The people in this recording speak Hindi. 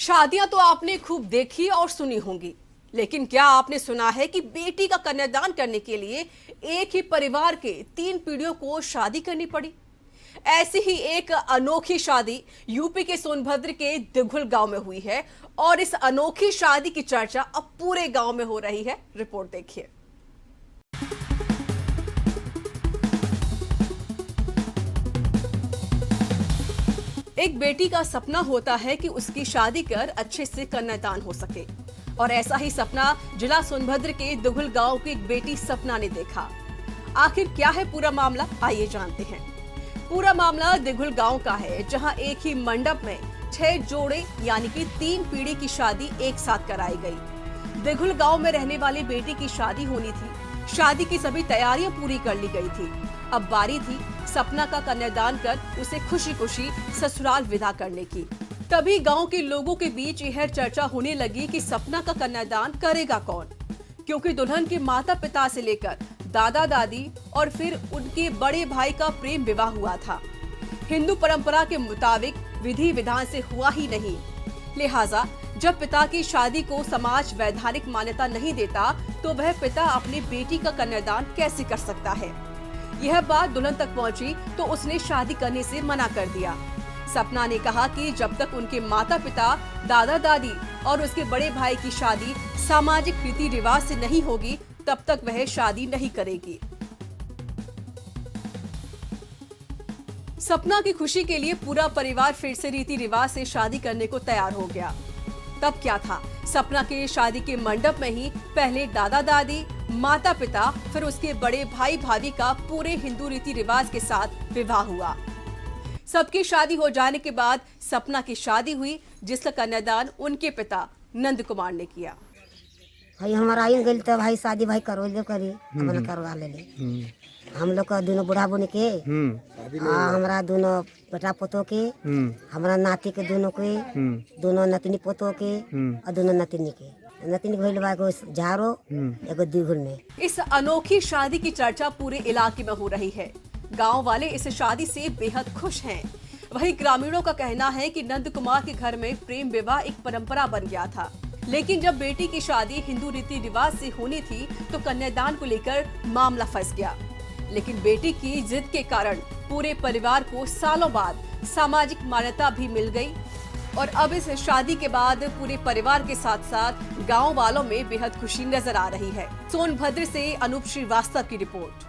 शादियां तो आपने खूब देखी और सुनी होंगी, लेकिन क्या आपने सुना है कि बेटी का कन्यादान करने के लिए एक ही परिवार के 3 पीढ़ियों को शादी करनी पड़ी। ऐसी ही एक अनोखी शादी यूपी के सोनभद्र के दिघुल गांव में हुई है और इस अनोखी शादी की चर्चा अब पूरे गांव में हो रही है। रिपोर्ट देखिए। एक बेटी का सपना होता है कि उसकी शादी कर अच्छे से कन्यादान हो सके, और ऐसा ही सपना जिला सोनभद्र के दिघुल गांव की एक बेटी सपना ने देखा। आखिर क्या है पूरा मामला, आइए जानते हैं। पूरा मामला दिघुल गांव का है, जहां एक ही मंडप में 6 जोड़े यानी कि 3 पीढ़ी की शादी एक साथ कराई गई। दिघुल गांव में रहने वाली बेटी की शादी होनी थी। शादी की सभी तैयारियां पूरी कर ली गई थी। अब बारी थी सपना का कन्यादान कर उसे खुशी खुशी ससुराल विदा करने की। तभी गांव के लोगों के बीच यह चर्चा होने लगी कि सपना का कन्यादान करेगा कौन, क्योंकि दुल्हन के माता पिता से लेकर दादा दादी और फिर उनके बड़े भाई का प्रेम विवाह हुआ था। हिंदू परंपरा के मुताबिक विधि विधान से हुआ ही नहीं, लिहाजा जब पिता की शादी को समाज वैधानिक मान्यता नहीं देता तो वह पिता अपनी बेटी का कन्यादान कैसे कर सकता है। यह बात दुल्हन तक पहुंची तो उसने शादी करने से मना कर दिया। सपना ने कहा कि जब तक उनके माता पिता, दादा दादी और उसके बड़े भाई की शादी सामाजिक रीति रिवाज से नहीं होगी, तब तक वह शादी नहीं करेगी। सपना की खुशी के लिए पूरा परिवार फिर से रीति रिवाज से शादी करने को तैयार हो गया। तब क्या था, सपना के शादी के मंडप में ही पहले दादा दादी, माता पिता, फिर उसके बड़े भाई भाभी का पूरे हिंदू रीति रिवाज के साथ विवाह हुआ। सबकी शादी हो जाने के बाद सपना की शादी हुई, जिसका कन्यादान उनके पिता नंद कुमार ने किया। भाई हमारा आई गई तो भाई शादी भाई करो ले करी हमने करवा ले। हम लोग का दोनों बुढ़ा बुन के हमारा दोनों बेटा पोतो के, हमारा नाती के दोनों के, दोनों नतनी पोतो के और दोनों नतनी के। नतनी भइल बा एगो झारो एगो दिघुल में। इस अनोखी शादी की चर्चा पूरे इलाके में हो रही है। गांव वाले इस शादी से बेहद खुश हैं। वहीं ग्रामीणों का कहना है कि नंद कुमार के घर में प्रेम विवाह एक परंपरा बन गया था, लेकिन जब बेटी की शादी हिंदू रीति रिवाज से होनी थी तो कन्यादान को लेकर मामला फंस गया। लेकिन बेटी की जिद के कारण पूरे परिवार को सालों बाद सामाजिक मान्यता भी मिल गई, और अब इस शादी के बाद पूरे परिवार के साथ साथ गांव वालों में बेहद खुशी नजर आ रही है। सोनभद्र से अनूप श्रीवास्तव की रिपोर्ट।